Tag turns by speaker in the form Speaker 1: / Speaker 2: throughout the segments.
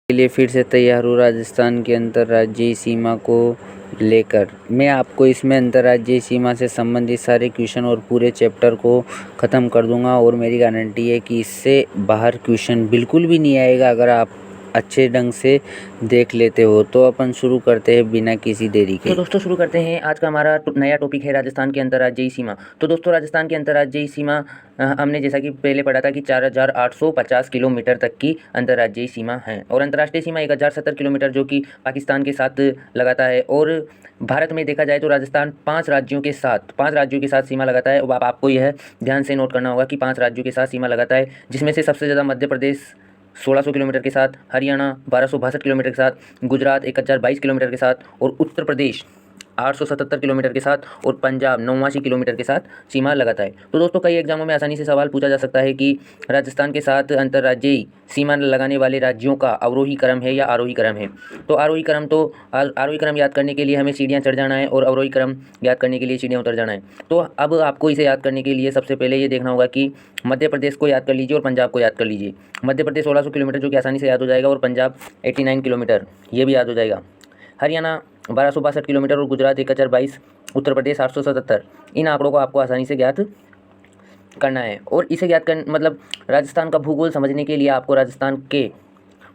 Speaker 1: के लिए फिर से तैयार हूँ राजस्थान की अंतर्राज्यीय सीमा को लेकर। मैं आपको इसमें अंतर्राज्यीय सीमा से संबंधित सारे क्वेश्चन और पूरे चैप्टर को ख़त्म कर दूंगा और मेरी गारंटी है कि इससे बाहर क्वेश्चन बिल्कुल भी नहीं आएगा अगर आप अच्छे ढंग से देख लेते हो। तो अपन शुरू करते हैं बिना किसी देरी के।
Speaker 2: तो दोस्तों शुरू करते हैं। आज का हमारा नया टॉपिक है राजस्थान की अंतर्राज्यीय सीमा। तो दोस्तों राजस्थान की अंतर्राज्यीय सीमा हमने जैसा कि पहले पढ़ा था कि 4850 किलोमीटर तक की अंतर्राज्यीय सीमा है और अंतर्राष्ट्रीय सीमा 1070 किलोमीटर जो कि पाकिस्तान के साथ लगाता है। और भारत में देखा जाए तो राजस्थान 5 राज्यों के साथ सीमा लगाता है। अब आपको यह ध्यान से नोट करना होगा कि 5 राज्यों के साथ सीमा लगाता है, जिसमें से सबसे ज़्यादा मध्य प्रदेश 1600 किलोमीटर के साथ, हरियाणा 1262 किलोमीटर के साथ, गुजरात 1022 किलोमीटर के साथ और उत्तर प्रदेश 877 किलोमीटर के साथ और पंजाब 89 किलोमीटर के साथ सीमा लगाता है। तो दोस्तों कई एग्जामों में आसानी से सवाल पूछा जा सकता है कि राजस्थान के साथ अंतर्राज्यीय सीमा लगाने वाले राज्यों का अवरोही क्रम है या आरोही क्रम है। तो आरोही क्रम याद करने के लिए हमें सीढ़ियाँ चढ़ जाना है और अवरोही क्रम याद करने के लिए सीढ़ियाँ उतर जाना है। तो अब आपको इसे याद करने के लिए सबसे पहले ये देखना होगा कि मध्य प्रदेश को याद कर लीजिए और पंजाब को याद कर लीजिए। मध्य प्रदेश 1600 किलोमीटर जो कि आसानी से याद हो जाएगा और पंजाब 89 किलोमीटर ये भी याद हो जाएगा। हरियाणा 1262 किलोमीटर और गुजरात 1022, उत्तर प्रदेश 877। इन आंकड़ों को आपको आसानी से ज्ञात करना है। और इसे ज्ञात कर मतलब राजस्थान का भूगोल समझने के लिए आपको राजस्थान के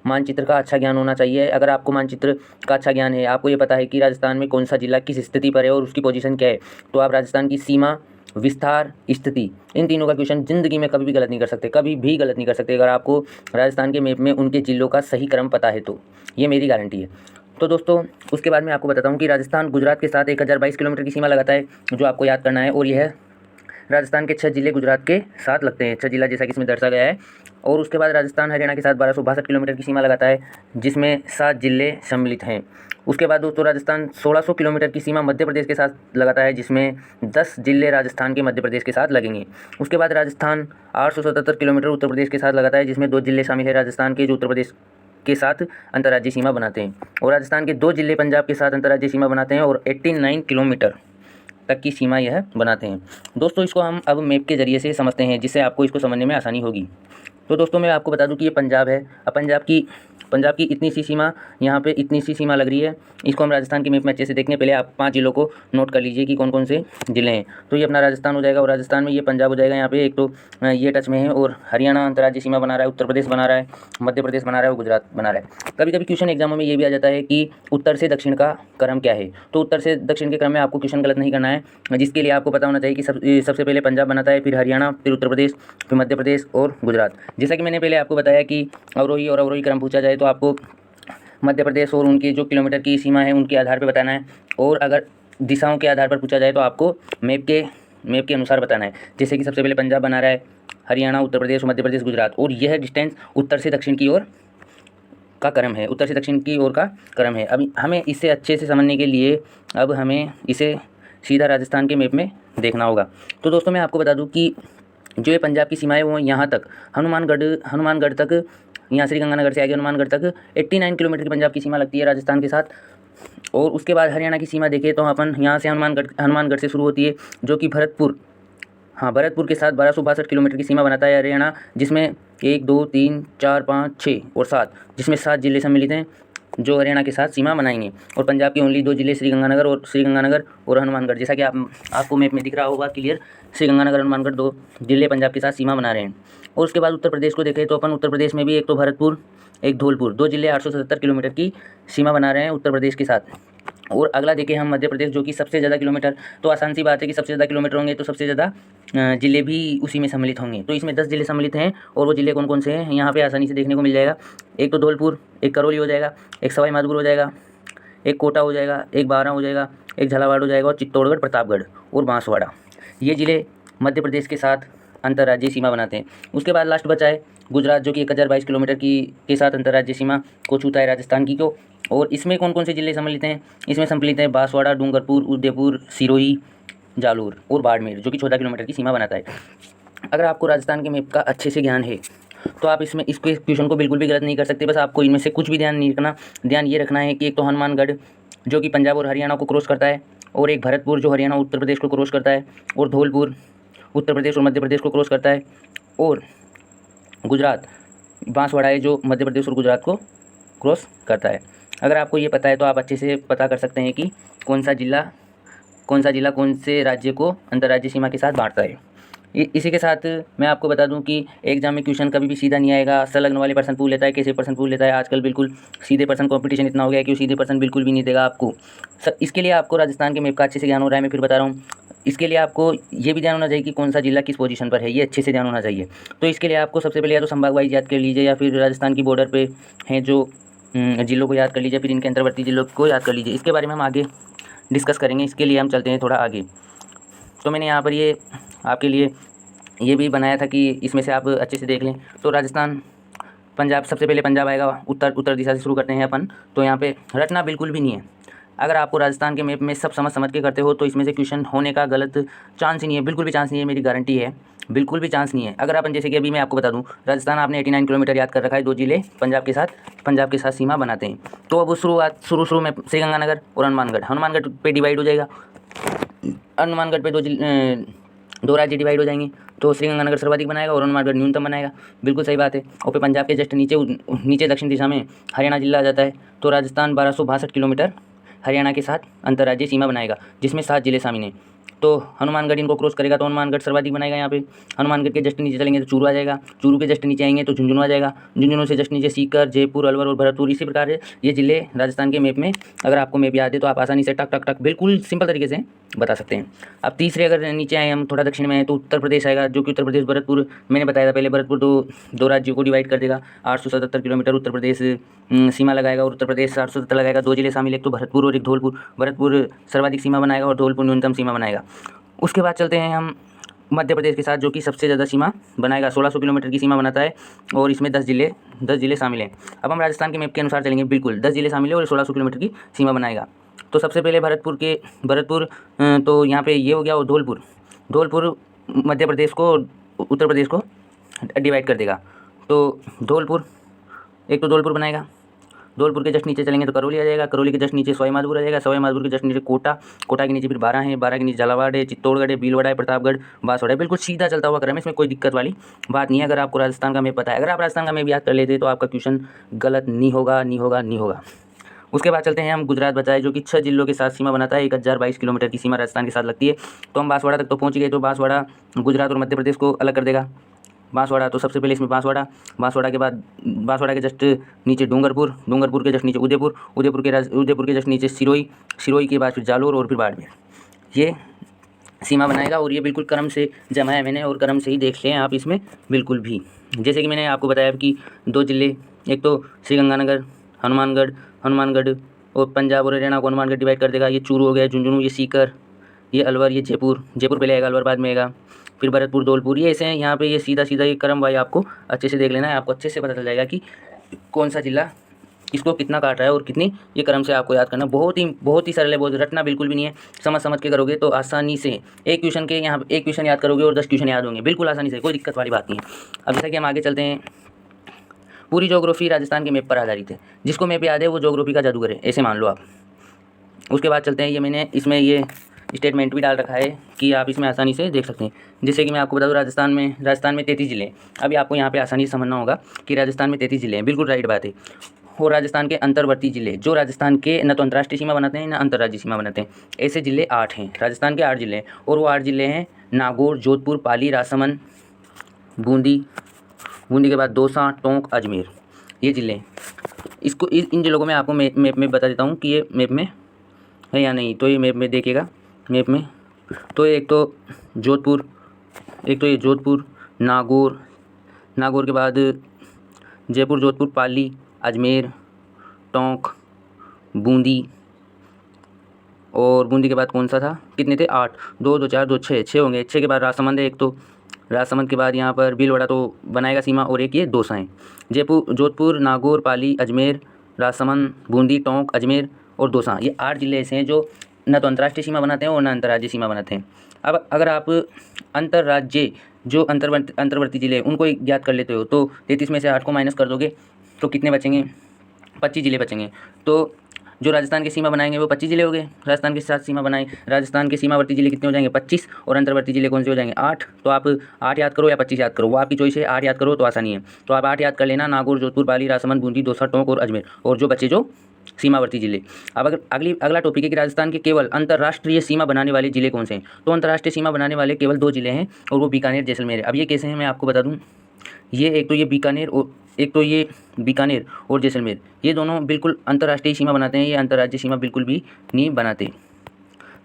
Speaker 2: मानचित्र का अच्छा ज्ञान होना चाहिए। अगर आपको मानचित्र का अच्छा ज्ञान है, आपको ये पता है कि राजस्थान में कौन सा जिला किस स्थिति पर है और उसकी पोजीशन क्या है, तो आप राजस्थान की सीमा, विस्तार, स्थिति, इन तीनों का क्वेश्चन जिंदगी में कभी भी गलत नहीं कर सकते, कभी भी गलत नहीं कर सकते अगर आपको राजस्थान के मैप में उनके जिलों का सही क्रम पता है तो। ये मेरी गारंटी है। तो दोस्तों उसके बाद मैं आपको बताता हूँ कि राजस्थान गुजरात के साथ 1022 किलोमीटर की सीमा लगाता है, जो आपको याद करना है। और यह राजस्थान के 6 जिले गुजरात के साथ लगते हैं, 6 जिला जैसा कि इसमें दर्शाया गया है। और उसके बाद राजस्थान हरियाणा के साथ 1262 किलोमीटर की सीमा लगाता है, जिसमें 7 जिले सम्मिलित हैं। उसके बाद दोस्तों राजस्थान 1600 किलोमीटर की सीमा मध्य प्रदेश के साथ लगाता है, जिसमें 10 जिले राजस्थान के मध्य प्रदेश के साथ लगेंगे। उसके बाद राजस्थान 877 किलोमीटर उत्तर प्रदेश के साथ लगाता है, जिसमें 2 जिले शामिल है राजस्थान के, जो उत्तर प्रदेश के साथ अंतर्राज्यीय सीमा बनाते हैं। और राजस्थान के 2 जिले पंजाब के साथ अंतर्राज्यीय सीमा बनाते हैं और 89 किलोमीटर तक की सीमा यह बनाते हैं। दोस्तों इसको हम अब मैप के ज़रिए से समझते हैं, जिससे आपको इसको समझने में आसानी होगी। तो दोस्तों मैं आपको बता दूं कि ये पंजाब है। अब पंजाब की इतनी सी सीमा, यहाँ पे इतनी सी सीमा लग रही है। इसको हम राजस्थान के मैप में अच्छे से देखने पहले आप 5 जिलों को नोट कर लीजिए कि कौन कौन से ज़िले हैं। तो ये अपना राजस्थान हो जाएगा और राजस्थान में ये पंजाब हो जाएगा। यहाँ पे एक तो ये टच में है और हरियाणा अंतर्राज्यीय सीमा बना रहा है, उत्तर प्रदेश बना रहा है, मध्य प्रदेश बना रहा है और गुजरात बना रहा है। कभी कभी क्वेश्चन एग्जामों में ये भी आ जाता है कि उत्तर से दक्षिण का क्रम क्या है। तो उत्तर से दक्षिण के क्रम में आपको क्वेश्चन गलत नहीं करना है, जिसके लिए आपको पता होना चाहिए कि सबसे पहले पंजाब बनाता है, फिर हरियाणा, फिर उत्तर प्रदेश, फिर मध्य प्रदेश और गुजरात। जैसा कि मैंने पहले आपको बताया कि अवरोही और अवरोही क्रम पूछा जाए तो आपको मध्य प्रदेश और उनकी जो किलोमीटर की सीमा है उनके आधार पर बताना है। और अगर दिशाओं के आधार पर पूछा जाए तो आपको मैप के अनुसार बताना है। जैसे कि सबसे पहले पंजाब बना रहा है, हरियाणा, उत्तर प्रदेश, मध्य प्रदेश, गुजरात, और यह डिस्टेंस उत्तर से दक्षिण की ओर का क्रम है, उत्तर से दक्षिण की ओर का क्रम है। अब हमें इसे अच्छे से समझने के लिए अब हमें इसे सीधा राजस्थान के मैप में देखना होगा। तो दोस्तों मैं आपको बता दूं कि जो ये पंजाब की सीमा है वो यहाँ तक हनुमानगढ़ तक, यहाँ श्रीगंगानगर से आगे हनुमानगढ़ तक 89 किलोमीटर की पंजाब की सीमा लगती है राजस्थान के साथ। और उसके बाद हरियाणा की सीमा देखें तो अपन यहाँ से हनुमानगढ़ से शुरू होती है, जो कि भरतपुर के साथ 1262 किलोमीटर की सीमा बनाता है हरियाणा, जिसमें 1, 2, 3, 4, 5, 6 और 7, जिसमें 7 जिले सम्मिलित हैं जो हरियाणा के साथ सीमा बनाएंगे। और पंजाब के ओनली 2 जिले श्रीगंगानगर और हनुमानगढ़, जैसा कि आपको मैप में दिख रहा होगा क्लियर। श्रीगंगानगर, हनुमानगढ़ 2 जिले पंजाब के साथ सीमा बना रहे हैं। और उसके बाद उत्तर प्रदेश को देखें तो अपन उत्तर प्रदेश में भी एक तो भरतपुर, एक धौलपुर, 2 जिले 877 किलोमीटर की सीमा बना रहे हैं उत्तर प्रदेश के साथ। और अगला देखें हम मध्य प्रदेश, जो कि सबसे ज़्यादा किलोमीटर, तो आसान सी बात है कि सबसे ज़्यादा किलोमीटर होंगे तो सबसे ज़्यादा जिले भी उसी में सम्मिलित होंगे। तो इसमें 10 जिले सम्मिलित हैं और वो जिले कौन कौन से हैं यहाँ पे आसानी से देखने को मिल जाएगा। एक तो धौलपुर, एक करौली हो जाएगा, एक सवाई माधोपुर हो जाएगा, एक कोटा हो जाएगा, एक बारां हो जाएगा, एक झालावाड़ हो जाएगा और चित्तौड़गढ़, प्रतापगढ़ और बांसवाड़ा, ये ज़िले मध्य प्रदेश के साथ अंतर्राज्यीय सीमा बनाते हैं। उसके बाद लास्ट बचा है गुजरात, जो कि 1022 किलोमीटर के साथ अंतर्राज्यीय सीमा को छूता है राजस्थान की को। और इसमें कौन कौन से जिले सम्मिलित हैं? इसमें सम्मिलित हैं बांसवाड़ा, डूंगरपुर, उदयपुर, सिरोही, जालोर और बाड़मेर, जो कि 14 किलोमीटर की सीमा बनाता है। अगर आपको राजस्थान के मैप का अच्छे से ज्ञान है तो आप इसमें इसके क्वेश्चन को बिल्कुल भी गलत नहीं कर सकते। बस आपको इनमें से कुछ भी ध्यान नहीं रखना। ध्यान ये रखना है कि एक तो हनुमानगढ़ जो कि पंजाब और हरियाणा को क्रॉस करता है, और एक भरतपुर जो हरियाणा उत्तर प्रदेश को क्रॉस करता है, और धौलपुर उत्तर प्रदेश और मध्य प्रदेश को क्रॉस करता है, और गुजरात बांसवाड़ा है जो मध्य प्रदेश और गुजरात को क्रॉस करता है। अगर आपको ये पता है तो आप अच्छे से पता कर सकते हैं कि कौन सा जिला कौन से राज्य को अंतर्राज्यीय सीमा के साथ बांटता है। इसी के साथ मैं आपको बता दूं कि एग्जाम में क्वेश्चन कभी भी सीधा नहीं आएगा, संलग्न वाले पर्सन पूछ लेता है, कैसे पर्सन पूछ लेता है। आजकल बिल्कुल सीधे पर्सन कंपटीशन इतना हो गया है कि सीधे पर्सन बिल्कुल भी नहीं देगा आपको। इसके लिए आपको राजस्थान के मैप का अच्छे से ज्ञान हो रहा है, मैं फिर बता रहा हूँ। इसके लिए आपको ये भी ध्यान होना चाहिए कि कौन सा जिला किस पोजीशन पर है, ये अच्छे से ध्यान होना चाहिए। तो इसके लिए आपको सबसे पहले या तो संभाग वाइज याद कर लीजिए, या फिर राजस्थान की बॉर्डर पे हैं जो जिलों को याद कर लीजिए, फिर इनके अंतर्वर्ती जिलों को याद कर लीजिए। इसके बारे में हम आगे डिस्कस करेंगे। इसके लिए हम चलते हैं थोड़ा आगे। तो मैंने यहाँ पर ये आपके लिए ये भी बनाया था कि इसमें से आप अच्छे से देख लें। तो राजस्थान, पंजाब, सबसे पहले पंजाब आएगा, उत्तर दिशा से शुरू करते हैं अपन। तो यहाँ पे रटना बिल्कुल भी नहीं है। अगर आपको राजस्थान के मैप में सब समझ के करते हो तो इसमें से क्वेश्चन होने का गलत चांस ही नहीं है, बिल्कुल भी चांस नहीं है, मेरी गारंटी है, बिल्कुल भी चांस नहीं है। अगर अपन जैसे कि अभी मैं आपको बता दूं, राजस्थान आपने 89 किलोमीटर याद कर रखा है, 2 जिले पंजाब के साथ सीमा बनाते हैं। तो अब शुरू में श्रीगंगानगर और हनुमानगढ़ पे डिवाइड हो जाएगा। हनुमानगढ़ पे दो राज्य डिवाइड हो जाएंगे, तो श्रीगंगानगर सर्वाधिक बनाएगा और हनुमानगढ़ न्यूनतम बनाएगा। बिल्कुल सही बात है। और फिर पंजाब के जस्ट नीचे दक्षिण दिशा में हरियाणा जिला आ जाता है। तो राजस्थान 1262 किलोमीटर हरियाणा के साथ अंतर्राज्यीय सीमा बनाएगा, जिसमें 7 जिले शामिल हैं। तो हनुमानगढ़ इनको क्रॉस करेगा तो हनुमानगढ़ सर्वाधिक बनाएगा। यहाँ पे हनुमानगढ़ के जस्ट नीचे चलेंगे तो चूरू आ जाएगा, चूरू के जस्ट नीचे आएंगे तो झुंझुनू आ जाएगा, झुंझुनू से जस्ट नीचे सीकर, जयपुर, अलवर और भरतपुर। इसी प्रकार ये जिले राजस्थान के मैप में, अगर आपको मैप याद है तो आप आसानी से टक टक टक बिल्कुल सिंपल तरीके से बता सकते हैं। अब तीसरे अगर नीचे आए हम थोड़ा दक्षिण में है तो उत्तर प्रदेश आएगा, जो कि उत्तर प्रदेश भरतपुर, मैंने बताया था पहले, भरतपुर दो राज्यों को डिवाइड कर देगा। 877 किलोमीटर उत्तर प्रदेश सीमा लगाएगा और उत्तर प्रदेश 877 लगाएगा। 2 जिले शामिल, एक तो भरतपुर और एक धौलपुर। भरतपुर सर्वाधिक सीमा बनाएगा और धौलपुर न्यूनतम सीमा बनाएगा। उसके बाद चलते हैं हम मध्य प्रदेश के साथ, जो कि सबसे ज़्यादा सीमा बनाएगा, 1600 किलोमीटर की सीमा बनाता है और इसमें 10 जिले शामिल हैं। अब हम राजस्थान के मैप के अनुसार चलेंगे, बिल्कुल 10 जिले शामिल है और 1600 किलोमीटर की सीमा बनाएगा। तो सबसे पहले भरतपुर तो यहाँ पे ये हो गया। और धौलपुर मध्य प्रदेश को, उत्तर प्रदेश को डिवाइड कर देगा। तो धौलपुर बनाएगा। धौलपुर के जस्ट नीचे चलेंगे तो करौली आ जाएगा, करौली के जस्ट नीचे सवाई माधोपुर आ जाएगा, सवाई माधोपुर के जस्ट नीचे कोटा के नीचे फिर 12 है, 12 के नीचे झालावाड़ है, चित्तौड़गढ़ है, भीलवाड़ा है, प्रतापगढ़, बांसवाड़ा है। बिल्कुल सीधा चलता हुआ क्रम है, इसमें कोई दिक्कत वाली बात नहीं है। अगर आपको राजस्थान का मैप पता है, अगर आप राजस्थान का मैप याद कर लेते तो आपका क्वेश्चन गलत नहीं होगा। उसके बाद चलते हैं हम गुजरात बचा है, जो कि 6 जिलों के साथ सीमा बनाता है। 1022 किलोमीटर की सीमा राजस्थान के साथ लगती है। तो हम बांसवाड़ा तक तो पहुँच गए। तो बांसवाड़ा गुजरात और मध्य प्रदेश को अलग कर देगा। बांसवाड़ा, तो सबसे पहले इसमें बांसवाड़ा के बाद बांसवाड़ा के जस्ट नीचे डूंगरपुर के जस्ट नीचे उदयपुर के जस्ट नीचे सिरोही के बाद फिर जालोर और फिर बाड़मेर। ये सीमा बनाएगा और ये बिल्कुल क्रम से जमा है मैंने, और क्रम से ही देख लें आप इसमें बिल्कुल भी। जैसे कि मैंने आपको बताया कि 2 जिले, एक तो श्रीगंगानगर, हनुमानगढ़ और पंजाब और हरियाणा को हनुमानगढ़ डिवाइड कर देगा। ये चूरू हो गया, झुंझुनू, ये सीकर, ये अलवर, ये जयपुर पहले आएगा, अलवर बाद में आएगा, फिर भरतपुर, धौलपुर। ये ऐसे हैं यहाँ पे, ये सीधा ये क्रम वाई आपको अच्छे से देख लेना है। आपको अच्छे से पता चल जाएगा कि कौन सा जिला इसको कितना काट रहा है और कितनी, ये क्रम से आपको याद करना। बहुत ही सरल है, बहुत रटना बिल्कुल भी नहीं है। समझ के करोगे तो आसानी से एक क्वेश्चन याद करोगे और 10 क्वेश्चन याद होंगे, बिल्कुल आसानी से, कोई दिक्कत वाली बात नहीं है। अब जैसा कि हम आगे चलते हैं, पूरी ज्योग्राफी राजस्थान के मैप पर आधारित है। जिसको मैप याद है वो ज्योग्राफी का जादूगर है, ऐसे मान लो आप। उसके बाद चलते हैं, ये मैंने इसमें ये स्टेटमेंट भी डाल रखा है कि आप इसमें आसानी से देख सकते हैं। जैसे कि मैं आपको बता दूं, राजस्थान में 33 जिले हैं। अभी आपको यहाँ पे आसानी से समझना होगा कि राजस्थान में 33 जिले हैं, बिल्कुल राइट बात है। और राजस्थान के अंतर्वर्ती जिले, जो राजस्थान के न तो अंतर्राष्ट्रीय सीमा बनाते हैं न अंतर्राज्यीय सीमा बनाते हैं, ऐसे जिले 8 हैं। राजस्थान के 8 जिले हैं, और वो 8 जिले हैं नागौर, जोधपुर, पाली, राजसमंद, बूंदी के बाद दौसा, टोंक, अजमेर, ये जिले। इसको इन जिलों को मैं आपको मैप में बता देता हूँ कि ये मैप में है या नहीं। तो ये मैप में देखिएगा, मैप में तो एक तो जोधपुर, नागौर के बाद जयपुर, जोधपुर, पाली, अजमेर, टोंक, बूंदी, और बूंदी के बाद कौन सा था, कितने थे, 8, 2, 2, 4, 2, 6 होंगे। 6 के बाद राजसमंद है, एक तो राजसमंद के बाद यहाँ पर भीलवाड़ा तो बनाएगा सीमा, और एक ये दौसा है। जोधपुर, नागौर, पाली, अजमेर, राजसमंद, बूंदी, टोंक, अजमेर और दौसा, ये 8 जिले ऐसे हैं जो न तो अंतर्राष्ट्रीय सीमा बनाते हैं और न अंतर्राज्यीय सीमा बनाते हैं। अब अगर आप अंतर्राज्यीय जो अंतर्वर्ती जिले उनको याद कर लेते हो तो 33 में से 8 को माइनस कर दोगे तो कितने बचेंगे, 25 जिले बचेंगे। तो जो राजस्थान की सीमा बनाएंगे वो 25 जिले हो गए, राजस्थान के साथ सीमा बनाए। राजस्थान के सीमावर्ती जिले कितने हो जाएंगे 25, और अंतर्वर्ती जिले कौन से हो जाएंगे 8। तो आप 8 याद करो या 25 याद करो, वो आपकी चॉइस है। 8 याद करो तो आसानी है, तो आप 8 याद कर लेना, नागौर, जोधपुर, पाली, राजसमंद, बूंदी, दौसा, टोंक और अजमेर, और जो बचे जो सीमावर्ती जिले। अब अगर अगला टॉपिक है कि राजस्थान के केवल अंतर्राष्ट्रीय सीमा बनाने वाले जिले कौन से हैं। तो अंतर्राष्ट्रीय सीमा बनाने वाले केवल 2 जिले हैं, और वो बीकानेर, जैसलमेर है। अब ये कैसे हैं मैं आपको बता दूं, ये एक तो ये बीकानेर और जैसलमेर, ये दोनों बिल्कुल अंतर्राष्ट्रीय सीमा बनाते हैं। ये अंतर्राज्यीय सीमा बिल्कुल भी नहीं बनाते,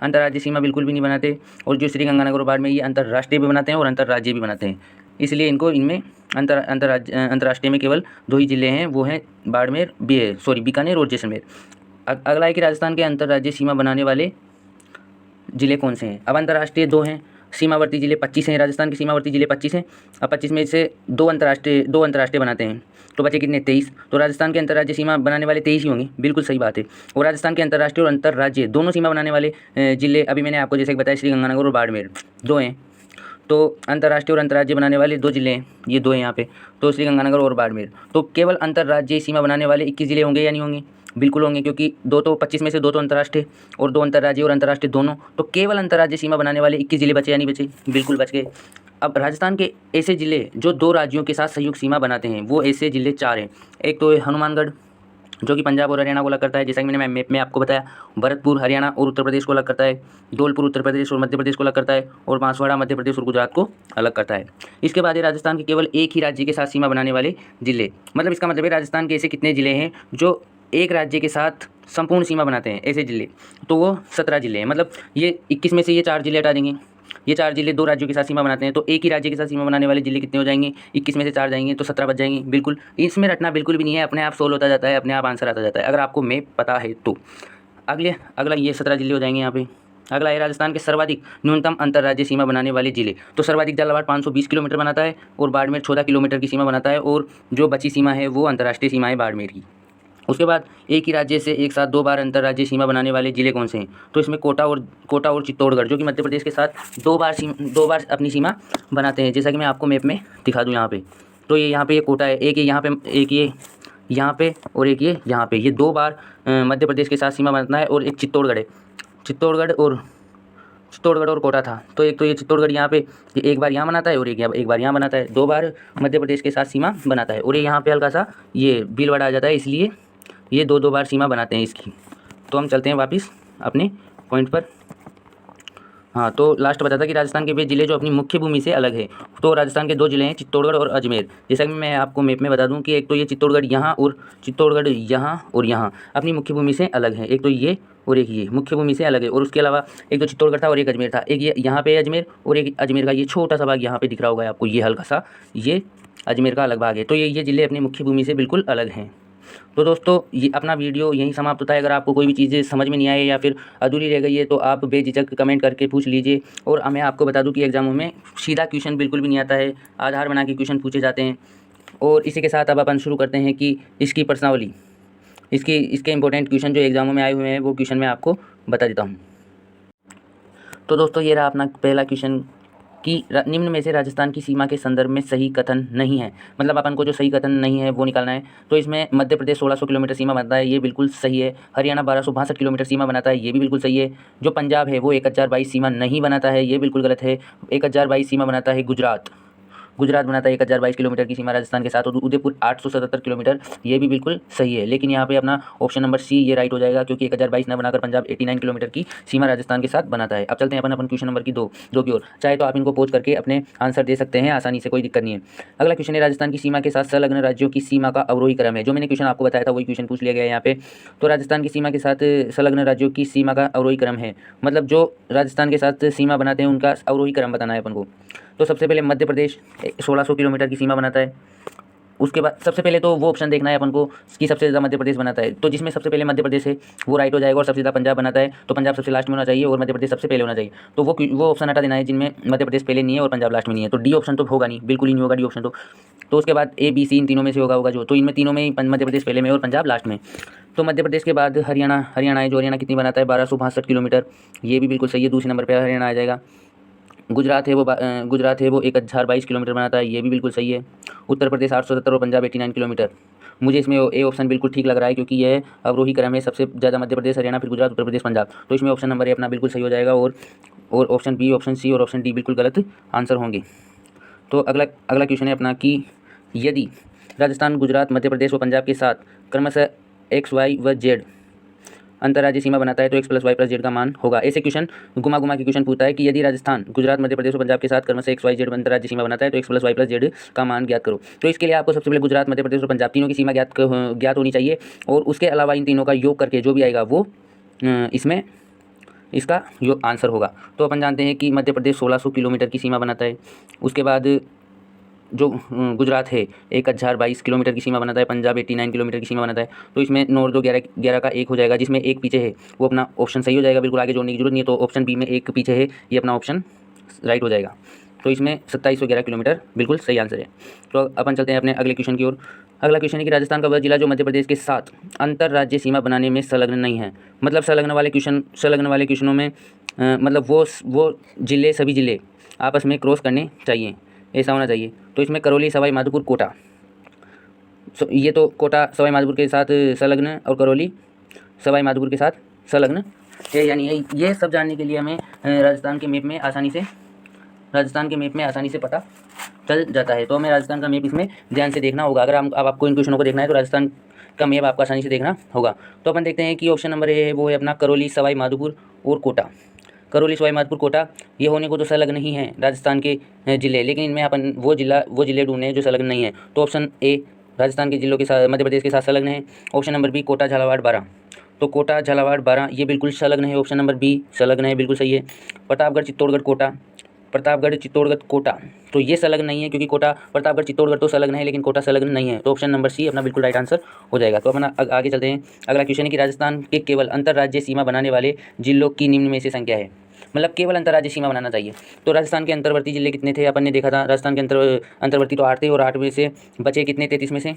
Speaker 2: अंतर्राज्यीय सीमा बिल्कुल भी नहीं बनाते। और जो श्रीगंगानगर और बाड़मेर, ये अंतर्राष्ट्रीय भी बनाते हैं और अंतर्राज्यीय भी बनाते हैं। इसलिए इनमें अंतर्राष्ट्रीय में केवल 2 ही जिले हैं, वो हैं बीकानेर और जैसलमेर। अगला है कि राजस्थान के अंतर्राज्यीय सीमा बनाने वाले जिले कौन से हैं। अब अंतर्राष्ट्रीय 2 हैं, सीमावर्ती जिले 25 हैं, राजस्थान के सीमावर्ती जिले 25 हैं। अब 25 में से 2 अंतर्राष्ट्रीय बनाते हैं, तो बचे कितने 23। तो राजस्थान के अंतर्राज्यीय सीमा बनाने वाले 23 ही होंगे, बिल्कुल सही बात है। और राजस्थान के अंतर्राष्ट्रीय और अंतर्राज्यीय दोनों सीमा बनाने वाले जिले, अभी मैंने आपको जैसे बताया, श्रीगंगानगर और बाड़मेर 2 हैं। तो अंतर्राष्ट्रीय और अंतर्राज्यीय बनाने वाले 2 जिले हैं, ये 2 हैं यहाँ पे, तो श्रीगंगानगर और बाड़मेर। तो केवल अंतर्राज्यीय सीमा बनाने वाले 21 जिले होंगे या नहीं होंगे, बिल्कुल होंगे, क्योंकि 25 में से 2 तो अंतर्राष्ट्रीय और 2 अंतर्राज्यीय और अंतर्राष्ट्रीय दोनों। तो केवल अंतर्राज्यीय सीमा बनाने वाले 21 जिले बचे या नहीं बचे, बिल्कुल बच गए। अब राजस्थान के ऐसे जिले जो 2 राज्यों के साथ संयुक्त सीमा बनाते हैं, वो ऐसे जिले 4 हैं। एक तो हनुमानगढ़, जो कि पंजाब और हरियाणा को अलग करता है, जैसा कि मैंने मैप में आपको बताया। भरतपुर हरियाणा और उत्तर प्रदेश को अलग करता है। धौलपुर उत्तर प्रदेश और मध्य प्रदेश को अलग करता है। और बांसवाड़ा मध्य प्रदेश और गुजरात को अलग करता है। इसके बाद ये राजस्थान के केवल एक ही राज्य के साथ सीमा बनाने वाले जिले, मतलब इसका मतलब है राजस्थान के ऐसे कितने जिले हैं जो एक राज्य के साथ संपूर्ण सीमा बनाते हैं, ऐसे जिले, तो वो 17 जिले हैं। मतलब ये 21 में से ये 4 जिले हटा देंगे, ये 4 जिले 2 राज्यों के साथ सीमा बनाते हैं, तो एक ही राज्य के साथ सीमा बनाने वाले जिले कितने हो जाएंगे, 21 में से 4 जाएंगे तो 17 बच जाएंगे। बिल्कुल, इसमें रटना बिल्कुल भी नहीं है, अपने आप सोल्व होता जाता है, अपने आप आंसर आता जाता है, अगर आपको मैप पता है तो। अगला ये 17 जिले हो जाएंगे यहाँ पे। अगला है राजस्थान के सर्वाधिक न्यूनतम अंतर्राज्यीय सीमा बनाने वाले जिले। तो सर्वाधिक झालावाड़ 520 किलोमीटर बनाता है, और बाड़मेर 14 किलोमीटर की सीमा बनाता है, और जो बची सीमा है वो अंतर्राष्ट्रीय सीमा है बाड़मेर की। उसके बाद एक ही राज्य से एक साथ 2 बार अंतर्राज्यीय सीमा बनाने वाले जिले कौन से हैं। तो इसमें कोटा और चित्तौड़गढ़, जो कि मध्य प्रदेश के साथ 2 बार अपनी सीमा बनाते हैं, जैसा कि मैं आपको मैप में दिखा दूं यहाँ पे। तो ये यहाँ पे ये कोटा है, एक ये यहाँ पे, एक ये यहाँ पे, और एक ये यहाँ पे, ये 2 बार मध्य प्रदेश के साथ सीमा बनाता है। और एक चित्तौड़गढ़ है, चित्तौड़गढ़ और कोटा था। तो एक तो ये चित्तौड़गढ़ यहाँ पे एक बार यहाँ बनाता है, और एक बार यहाँ बनाता है, 2 बार मध्य प्रदेश के साथ सीमा बनाता है। और ये यहाँ पे हल्का सा ये भीलवाड़ा आ जाता है, इसलिए ये 2 बार सीमा बनाते हैं इसकी। तो हम चलते हैं वापस अपने पॉइंट पर। हाँ, तो लास्ट बता था कि राजस्थान के वे जिले जो अपनी मुख्य भूमि से अलग है। तो राजस्थान के 2 जिले हैं, चित्तौड़गढ़ और अजमेर। जैसा कि मैं आपको मैप में बता दूं कि एक तो ये चित्तौड़गढ़ यहाँ और यहाँ अपनी मुख्य भूमि से अलग है। एक तो ये और एक ये मुख्य भूमि से अलग है। और उसके अलावा एक तो चित्तौड़गढ़ था और एक अजमेर था। एक ये यहाँ पे अजमेर, और एक अजमेर का ये छोटा सा भाग यहाँ पे दिख रहा होगा आपको, ये हल्का सा, ये अजमेर का अलग भाग है। तो ये जिले अपनी मुख्य भूमि से बिल्कुल अलग हैं। तो दोस्तों, ये अपना वीडियो यहीं समाप्त होता है। अगर आपको कोई भी चीज़ें समझ में नहीं आए या फिर अधूरी रह गई है, तो आप बेझिझक कमेंट करके पूछ लीजिए। और मैं आपको बता दूं कि एग्जामों में सीधा क्वेश्चन बिल्कुल भी नहीं आता है, आधार बना के क्वेश्चन पूछे जाते हैं। और इसी के साथ अब अपन शुरू करते हैं कि इसकी प्रश्नावली, इसके इंपॉर्टेंट क्वेश्चन जो एग्जामों में आए हुए हैं, वो क्वेश्चन मैं आपको बता देता हूँ। तो दोस्तों, ये रहा अपना पहला क्वेश्चन कि निम्न में से राजस्थान की सीमा के संदर्भ में सही कथन नहीं है। मतलब अपन को जो सही कथन नहीं है वो निकालना है। तो इसमें मध्य प्रदेश 1600 किलोमीटर सीमा बनाता है, ये बिल्कुल सही है। हरियाणा 1262 किलोमीटर सीमा बनाता है, ये भी बिल्कुल सही है। जो पंजाब है वो 1022 सीमा नहीं बनाता है, ये बिल्कुल गलत है। 1022 सीमा बनाता है गुजरात बनाता है 1022 किलोमीटर की सीमा राजस्थान के साथ। और उदयपुर 877 किलोमीटर, ये भी बिल्कुल सही है। लेकिन यहाँ पे अपना ऑप्शन नंबर सी ये राइट हो जाएगा, क्योंकि 1022 न बनाकर पंजाब 89 किलोमीटर की सीमा राजस्थान के साथ बनाता है। अब चलते हैं अपन क्वेश्चन नंबर की दो की ओर। चाहे तो आप इनको पोज करके अपने आंसर दे सकते हैं आसानी से, कोई दिक्कत नहीं है। अगला क्वेश्चन है, राजस्थान की सीमा के साथ संलग्न राज्यों की सीमा का अवरोही क्रम है। जो मैंने क्वेश्चन आपको बताया था वही क्वेश्चन पूछ लिया गया है यहाँ पे। तो राजस्थान की सीमा के साथ संलग्न राज्यों की सीमा का अवरोही क्रम है, मतलब जो राजस्थान के साथ सीमा बनाते हैं उनका अवरोही क्रम बताना है अपन को। तो सबसे पहले मध्य प्रदेश 1600 किलोमीटर की सीमा बनाता है। उसके बाद सबसे पहले तो वो ऑप्शन देखना है अपन को कि सबसे ज़्यादा मध्य प्रदेश बनाता है। तो जिसमें सबसे पहले मध्य प्रदेश है वो राइट हो जाएगा। और सबसे ज़्यादा पंजाब बनाता है, तो पंजाब सबसे लास्ट में होना चाहिए और मध्य प्रदेश सबसे पहले होना चाहिए। तो वो ऑप्शन हटा देना है जिनमें मध्य प्रदेश पहले नहीं है और पंजाब लास्ट में नहीं है। तो डी ऑप्शन तो होगा नहीं, बिल्कुल ही नहीं होगा डी ऑप्शन तो उसके बाद ए बी सी इन तीनों में से होगा जो। तो इनमें तीनों में मध्य प्रदेश पहले में और पंजाब लास्ट में। तो मध्य प्रदेश के बाद हरियाणा है, जो हरियाणा कितनी बनाता है 1262 किलोमीटर, ये भी बिल्कुल सही है। दूसरे नंबर पर हरियाणा आ जाएगा। गुजरात है वो 1022 किलोमीटर बनाता है, ये भी बिल्कुल सही है। उत्तर प्रदेश 870 और पंजाब 89 किलोमीटर। मुझे इसमें ए ऑप्शन बिल्कुल ठीक लग रहा है, क्योंकि यह अवरोही क्रम है, सबसे ज़्यादा मध्य प्रदेश, हरियाणा, फिर गुजरात, उत्तर प्रदेश, पंजाब। तो इसमें ऑप्शन नंबर ए अपना बिल्कुल सही हो जाएगा, और ऑप्शन बी, ऑप्शन सी और ऑप्शन डी बिल्कुल गलत आंसर होंगे। तो अगला क्वेश्चन है अपना कि यदि राजस्थान, गुजरात, मध्य प्रदेश व पंजाब के साथ क्रमशः एक्स, वाई व जेड अंतर्राज्यीय सीमा बनाता है तो X plus Y plus Z का मान होगा। ऐसे क्वेश्चन घुमा के क्वेश्चन पूछता है कि यदि राजस्थान, गुजरात, मध्य प्रदेश और पंजाब के साथ क्रमशः एक्स, वाई, जेड अंतर्राज्यीय सीमा बनाता है तो X plus Y plus Z का मान ज्ञात करो। तो इसके लिए आपको सबसे पहले गुजरात, मध्य प्रदेश और पंजाब तीनों की सीमा ज्ञात होनी चाहिए, और उसके अलावा इन तीनों का योग करके जो भी आएगा वो इसमें इसका जो आंसर होगा। तो अपन जानते हैं कि मध्य प्रदेश 1600 किलोमीटर की सीमा बनाता है। उसके बाद जो गुजरात है 1022 किलोमीटर की सीमा बनाता है। पंजाब 89 किलोमीटर की सीमा बनाता है। तो इसमें 9 और 2 11 का 1 हो जाएगा, जिसमें 1 पीछे है वो अपना ऑप्शन सही हो जाएगा, बिल्कुल आगे जोड़ने की जरूरत नहीं है। तो ऑप्शन बी में 1 पीछे है, ये अपना ऑप्शन राइट हो जाएगा। तो इसमें 2711 किलोमीटर बिल्कुल सही आंसर है। तो अपन चलते हैं अपने अगले क्वेश्चन की ओर। अगला क्वेश्चन है कि राजस्थान का वह जिला जो मध्य प्रदेश के साथ अंतर्राज्यीय सीमा बनाने में संलग्न नहीं है। मतलब संलग्न वाले क्वेश्चनों में मतलब वो जिले, सभी जिले आपस में क्रॉस करने चाहिए, ऐसा होना चाहिए। तो इसमें करौली, सवाई माधोपुर, कोटा, ये तो कोटा सवाई माधोपुर के साथ संलग्न और करौली सवाई माधोपुर के साथ संलग्न है, यानी ये सब जानने के लिए हमें राजस्थान के मैप में आसानी से पता चल जाता है। तो हमें राजस्थान का मैप इसमें ध्यान से देखना होगा। अगर आपको इन क्वेश्चनों को देखना है तो राजस्थान का मैप आपको आसानी से देखना होगा। तो अपन देखते हैं कि ऑप्शन नंबर ए है वो है अपना करौली, सवाई माधोपुर और कोटा। करौली, सवाई माधोपुर, कोटा ये होने को तो संलग्न नहीं है राजस्थान के जिले, लेकिन इनमें अपन वो जिले ढूंढने हैं जो संलग्न नहीं है। तो ऑप्शन ए राजस्थान के जिलों के साथ मध्य प्रदेश के साथ संलग्न है। Option number B Kota, Jhalawar, Baran. तो कोटा, झालावाड़, बारां ये बिल्कुल संलग्न है। ऑप्शन नंबर बी संलग्न है, बिल्कुल सही है। प्रतापगढ़, चित्तौड़गढ़, कोटा तो ये संलग्न नहीं है, क्योंकि कोटा, प्रतापगढ़, चित्तौड़गढ़ तो संलग्न है, लेकिन कोटा संलग्न नहीं है। तो ऑप्शन नंबर सी अपना बिल्कुल राइट आंसर हो जाएगा। तो अपना आगे चलते हैं। अगला क्वेश्चन है कि राजस्थान के केवल अंतर्राज्यीय सीमा बनाने वाले जिलों की निम्न में से संख्या है। मतलब केवल अंतर्राज्यीय सीमा बनाना चाहिए। तो राजस्थान के अंतर्वर्ती जिले कितने थे अपन ने देखा था। राजस्थान के अंतर्वर्ती तो 8 थे, और 8 में से बचे कितने, 33 में से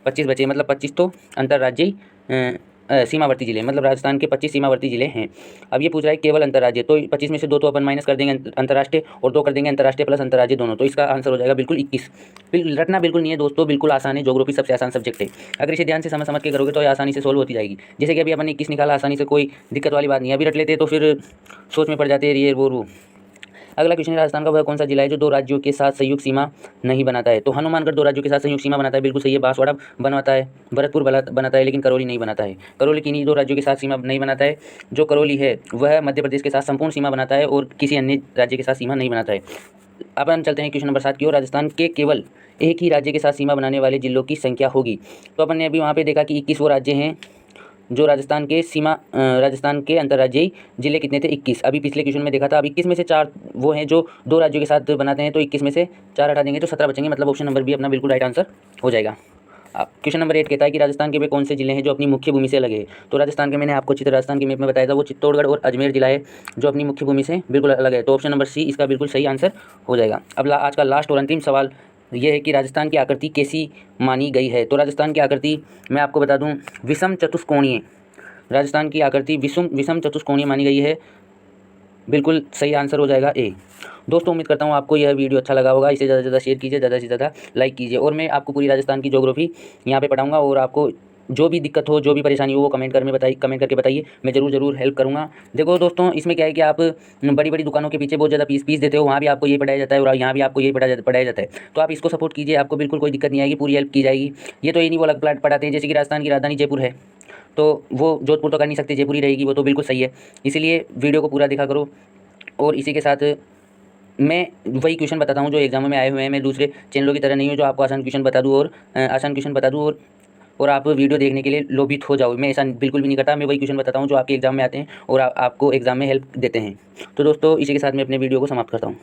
Speaker 2: 25 बचे, मतलब 25 तो अंतर्राज्यीय सीमावर्ती जिले, मतलब राजस्थान के 25 सीमावर्ती जिले हैं। अब ये पूछ रहा है केवल अंतर्राज्यीय, तो 25 में से 2 तो अपन माइनस कर देंगे अंतर्राष्ट्रीय, और 2 कर देंगे अंतर्राष्ट्रीय प्लस अंतर्राज्यीय दोनों। तो इसका आंसर हो जाएगा बिल्कुल 21। रटना बिल्कुल नहीं है दोस्तों, बिल्कुल आसान है। ज्योग्राफी सबसे आसान सब्जेक्ट है। अगर इसे ध्यान से समझ के करोगे तो ये आसानी से सोल्व होती जाएगी। जैसे कि अभी अपन ने 21 निकाला, आसानी से, कोई दिक्कत वाली बात नहीं है। अभी रट लेते तो फिर सोच में पड़ जाते हैं ये वो। अगला क्वेश्चन है राजस्थान का वह कौन सा जिला है जो 2 राज्यों के साथ संयुक्त सीमा नहीं बनाता है। तो हनुमानगढ़ 2 राज्यों के साथ संयुक्त सीमा बनाता है, बिल्कुल सही है। बांसवाड़ा बनाता है, भरतपुर बनाता है, लेकिन करौली नहीं बनाता है। करौली किन्हीं 2 राज्यों के साथ सीमा नहीं बनाता है। जो करौली है वह मध्य प्रदेश के साथ संपूर्ण सीमा बनाता है, और किसी अन्य राज्य के साथ सीमा नहीं बनाता है। अपन चलते हैं क्वेश्चन नंबर 7 की ओर। राजस्थान के केवल एक ही राज्य के साथ सीमा बनाने वाले जिलों की संख्या होगी। तो अपन ने अभी वहाँ पे देखा कि 21 वो राज्य हैं जो राजस्थान के अंतर्राज्यीय जिले कितने थे, 21। अभी पिछले क्वेश्चन में देखा था। अब 21 में से 4 वो हैं जो 2 राज्यों के साथ बनाते हैं, तो 21 में से 4 हटा देंगे तो 17 बचेंगे, मतलब ऑप्शन नंबर बी अपना बिल्कुल राइट आंसर हो जाएगा। क्वेश्चन नंबर 8 कहता है कि राजस्थान के वे कौन से जिले हैं जो अपनी मुख्य भूमि से अलग है। तो राजस्थान के मैंने आपको राजस्थान के मैप में बताया था, वो चित्तौड़गढ़ और अजमेर जिला है जो अपनी मुख्य भूमि से बिल्कुल अलग है। तो ऑप्शन नंबर सी इसका बिल्कुल सही आंसर हो जाएगा। अब आज का लास्ट और अंतिम सवाल ये है कि राजस्थान की आकृति कैसी मानी गई है। तो राजस्थान की आकृति मैं आपको बता दूं विषम चतुष्कोणीय, राजस्थान की आकृति विषम चतुष्कोणीय मानी गई है, बिल्कुल सही आंसर हो जाएगा ए। दोस्तों उम्मीद करता हूँ आपको यह वीडियो अच्छा लगा होगा। इसे ज़्यादा से ज़्यादा शेयर कीजिए, ज़्यादा से ज़्यादा लाइक कीजिए, और मैं आपको पूरी राजस्थान की ज्योग्राफी यहाँ पे पढ़ाऊँगा, और आपको जो भी दिक्कत हो, जो भी परेशानी हो, वो कमेंट करके बताइए, मैं ज़रूर हेल्प करूँगा। देखो दोस्तों, इसमें क्या है कि आप बड़ी दुकानों के पीछे बहुत ज़्यादा फीस देते हो, वहाँ भी आपको ये पढ़ाया जाता है और यहाँ भी आपको ये पढ़ाया जाता है। तो आप इसको सपोर्ट कीजिए, आपको बिल्कुल कोई दिक्कत नहीं आएगी, पूरी हेल्प की जाएगी। ये तो ये नहीं वो अलग प्लाट पढ़ाते हैं, जैसे कि राजस्थान की राजधानी जयपुर है, तो वो जोधपुर तो कर नहीं सकते, जयपुर ही रहेगी, वो तो बिल्कुल सही है। इसीलिए वीडियो को पूरा देखा करो। और इसी के साथ मैं वही क्वेश्चन बताता हूँ जो एग्जामों में आए हुए हैं। मैं दूसरे चैनलों की तरह नहीं हूँ जो आपको आसान क्वेश्चन बता दूँ और आप वीडियो देखने के लिए लोभित हो जाओ। मैं ऐसा बिल्कुल भी नहीं करता। मैं वही क्वेश्चन बताता हूँ जो आपके एग्जाम में आते हैं और आपको एग्जाम में हेल्प देते हैं। तो दोस्तों इसी के साथ मैं अपने वीडियो को समाप्त करता हूँ।